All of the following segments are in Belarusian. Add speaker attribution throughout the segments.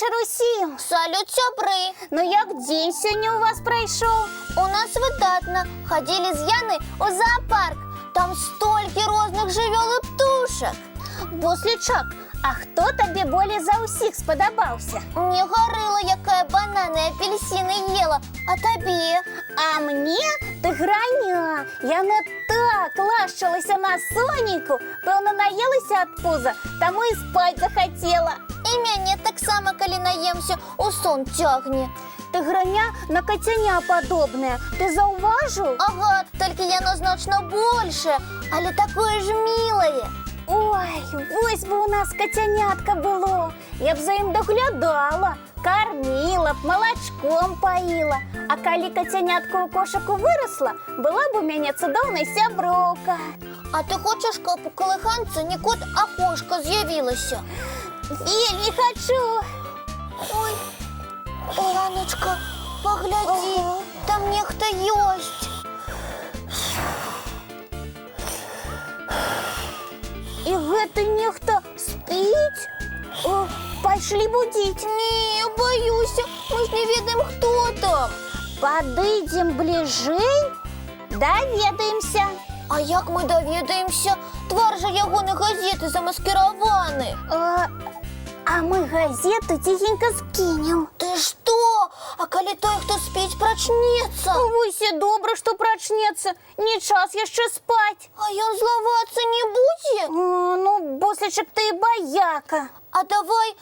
Speaker 1: вечір усім!
Speaker 2: Салют, сябры!
Speaker 1: Ну як день сьогодні у вас пройшов?
Speaker 2: У нас выдатно. Ходили з Яною у зоопарк. Там стільки різних живёл і птушек.
Speaker 1: Буслячок, а хто тобі более за усіх сподобався?
Speaker 2: Мне горила, яка банани і апельсини їла. А тобі?
Speaker 1: А мені тиграня. Яно так лащилася на Соньку, певно наїлася від пуза, тому і спать захотіла.
Speaker 2: І мене так само, коли наємся, у сон тягне.
Speaker 1: Тиграня на котеня подобне. Ти зауважив?
Speaker 2: Ага, тільки яно значно більше, але такое ж милое.
Speaker 1: Ой, ось би у нас котенятка було. Я б за їм доглядала, кормила б, молочком поїла. А коли котенятка у кошику виросла, була б у мене цудовна сябровка.
Speaker 2: А ти хочеш, щоб у колиханці не кот, а кошка з'явилася?
Speaker 1: Вельми хочу.
Speaker 2: Ой, Яночка, погляди, там нехто есть.
Speaker 1: І гэта нехто спить? О, пошли будить.
Speaker 2: Не, боюсь, мы ж не ведаем, кто там.
Speaker 1: Подойдем ближей, доведаемся.
Speaker 2: А як ми довідаємося? Твар же ягони газети замаскировані.
Speaker 1: А мы газету тихенько скинем.
Speaker 2: Ти що? А коли той, хто спить, прочнеться?
Speaker 1: Вуся, добре, що прочнеться. Не час ще спать.
Speaker 2: А ён зловатися не буде?
Speaker 1: Ну, Буслячок, ти бояка.
Speaker 2: А давай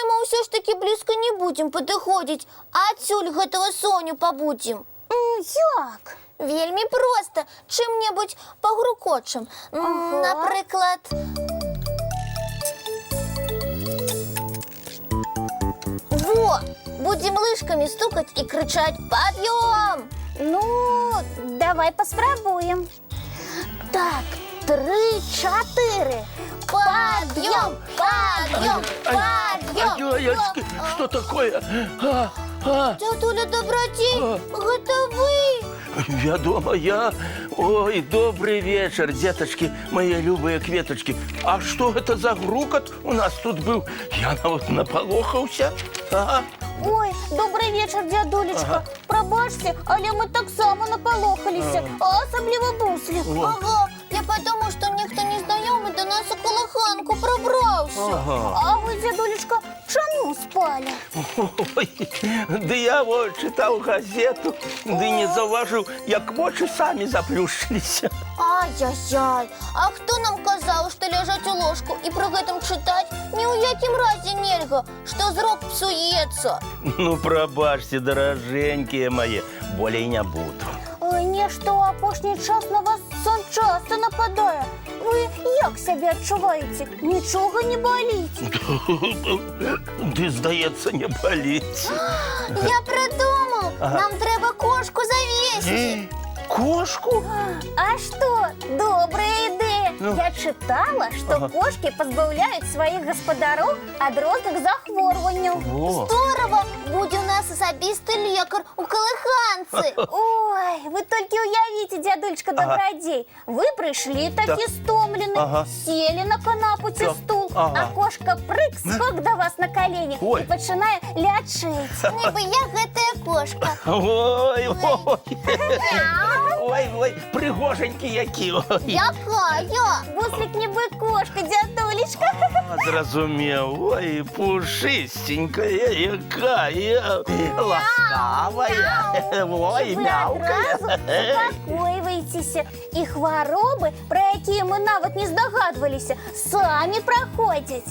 Speaker 2: ми все ж таки близько не будемо підходити, а цюль гэтого Соню побудем.
Speaker 1: Як?
Speaker 2: Вельми просто. Чим-небудь погрукочем. Наприклад... Во! Будем лыжками стукать и кричать «Подъем!»
Speaker 1: Ну, давай поспробуем. Так, 3, 4.
Speaker 2: Подъем! Подъем! Подъем!
Speaker 3: Ай-ой-ой, что такое?
Speaker 2: Дядуля Добродей, гэта вы?
Speaker 3: Вядома, я. Ой, добрый вечер, деточки, мои любые кветочки. А что это за грукот у нас тут был? Я вот наполохался.
Speaker 1: Ой, добрый вечер, дядулечка. Пробачте, але ми так само наполохалися, особливо Буслик.
Speaker 2: Ага, я подумав, що ніхто не знайомий до нас у колиханку пробрався.
Speaker 1: А ви, дядулечка, чому спали?
Speaker 3: Ой, да я вот читал газету, да не зауважив, як очі самі заплющилися.
Speaker 2: Ай-яй-яй, а хто нам казав, що лежать у ложку і при гэтым читать ні у якім разі нельга, що зрок псується?
Speaker 3: Ну, пробачьте, дороженькие мои, более не буду.
Speaker 1: Ой, нешто у апошній час на вас сон часто нападає. Ви як себе відчуваєте? Нічого не болить?
Speaker 3: Ти, здається, не болить.
Speaker 2: Я придумав, нам треба кошку завести.
Speaker 3: Кошку?
Speaker 1: А что, добрая идея. Я читала, что кошки позбавляют своих господаров от розных захворювань.
Speaker 2: Здорово! Будь у нас особистий лікар у колиханці.
Speaker 1: Ой, вы только уявите, дядулечка Добродей. Вы пришли таки стомлены, сели на канапу ці стул, а кошка прыг, скок до вас на колени и починає лячить.
Speaker 2: Ніби я гэтая кошка.
Speaker 3: Ой, ой, пригоженькі які.
Speaker 2: Якая?
Speaker 1: Буслик ніби кошка, дядулечка.
Speaker 3: Зрозумів. Ой, пушистенькая якая. Ласкавая. Ой,
Speaker 1: Вы
Speaker 3: мявкая.
Speaker 1: одразу заспокоиваетесь. И хвороби, про які ми навіть не здогадувалися, самі проходять.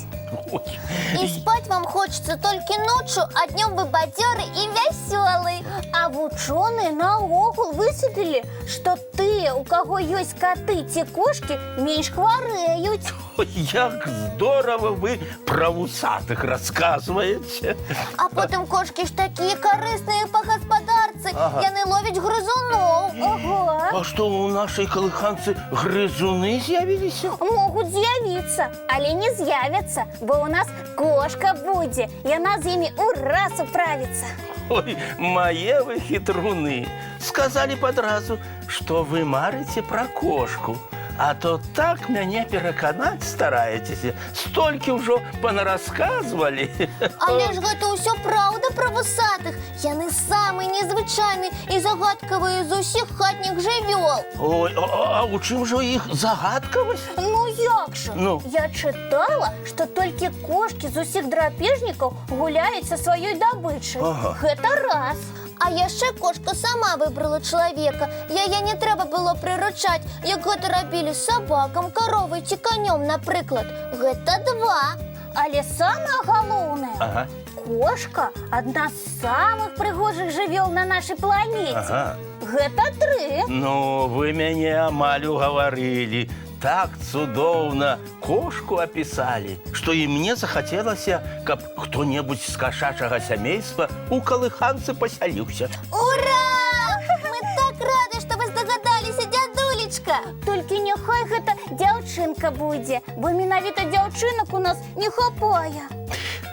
Speaker 2: И спать вам хочется только ночью, а днем вы бадёры и веселый.
Speaker 1: А ученые наогул высветлили, что те, у кого есть коты, те кошки, меньше хвореют.
Speaker 3: Ой, як здорово ви про вусатих розказуєте.
Speaker 2: А потом кошки ж такие корыстные по господарці. Яны ловять гризунов.
Speaker 1: Ого.
Speaker 3: А що, у нашій колиханці гризуни з'явилися?
Speaker 1: Могут з'явиться, але не з'явятся, бо у нас кошка буде, і вона з ними ураз управиться.
Speaker 3: Ой, мои вы хитруны. Сказали подразу, что вы марите про кошку. А то так мяне пераканаць стараецеся. Столькі ўжо панарассказвалі.
Speaker 2: Але ж гэта ўсё праўда пра вусатых. Яны самыя незвычайныя і загадкавыя з усіх хатніх жывёл.
Speaker 3: Ой, а у чым жа іх загадкавасць?
Speaker 1: Ну як жа?
Speaker 3: Ну?
Speaker 1: Я чытала, што толькі кошкі з усіх драпежнікаў гуляюць са сваёй дабычай.
Speaker 3: Ага.
Speaker 1: Гэта раз.
Speaker 2: А яшчэ кошка сама выбрала чалавека. Яе не трэба было прыручаць, як гэта рабілі з сабакам, каровай ці канём, напрыклад. Гэта два.
Speaker 1: Але самае галоўнае,
Speaker 3: Ага.
Speaker 1: кошка адна з самых прыгожых жывёл на нашай планеце.
Speaker 3: Ага.
Speaker 1: Гэта тры.
Speaker 3: Ну, вы мяне амаль угаварылі. Так цудоўна кошку апісалі, што і мне захацелася, каб хто-небудзь з кашачага сямейства у калыханцы пасяліўся.
Speaker 2: Ура! Мы так рады, што вы здагадаліся, дзядулечка!
Speaker 1: Толькі няхай гэта дзяўчынка будзе, бо менавіта дзяўчынак у нас не хапае.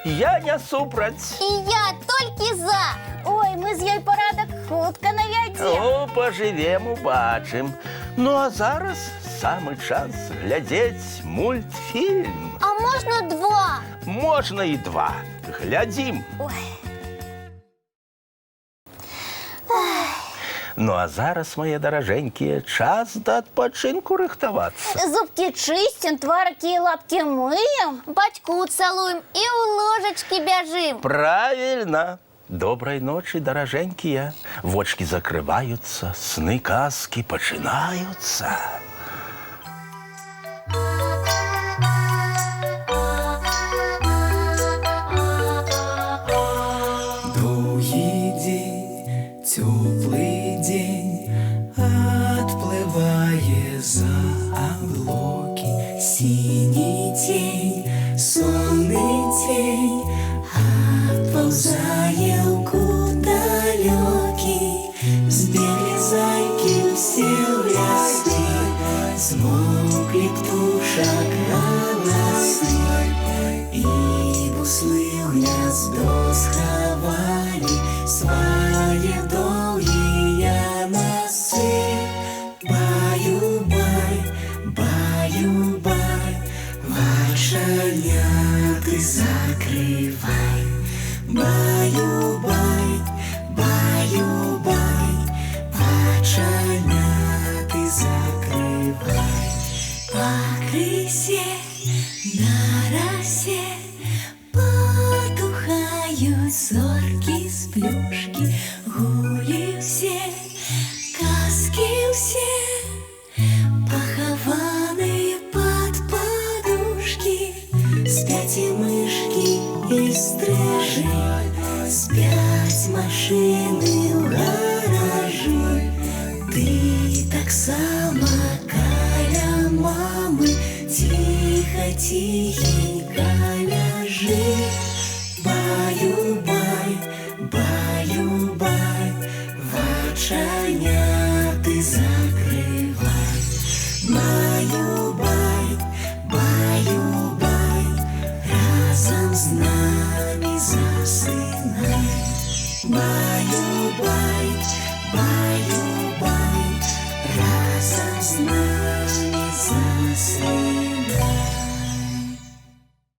Speaker 3: Я не супраць.
Speaker 2: І я толькі за!
Speaker 1: Ой, мы з ёй парадак хутка навядзем.
Speaker 3: О, пажывем, убачым. Ну, а зараз самы час глядзець мультфільм.
Speaker 2: А можна два?
Speaker 3: Можна і два. Глядзім.
Speaker 1: Ой.
Speaker 3: Ну, а зараз, мае даражэнькія, час да адпачынку рыхтавацца.
Speaker 1: Зубкі чысцім, тварыкі і лапкі мыем.
Speaker 2: Бацьку цалуем і ў ложачкі бяжым.
Speaker 3: Правильно. Добрай ночы, даражэнькія. Вочкі закрываюцца, сны казкі пачынаюцца.
Speaker 4: Доўгі дзень, цёплы дзень, адплывае за аблокі. Сіні цень, сонны цень, адпаўзае ў кут далёкі. Збеглі зайкі ўсе ў лясы, змоўклі птушак галасы, і буслы ў гняздо схавалі свае доўгія носы. Баю-бай, баю-бай, вачаняты закрывай. Баю-бай, баю-бай, вачаняты закрывай. Пакрысе на расе потухаюць зоркі з плюшкі. Гулі ўсе, казкі ўсе, пахаваныя пад падушкі. Спяць і мышкі і стрыжы, спяць машыны ў гаражы. Ты таксама каля мамы ціха-ціхенька ляжы. Баю-бай, баю-бай, вачаняты закрывай. Баю-бай, баю-бай, разам з намі засынай. Баю-бай, баю-бай, разам з намі засынай.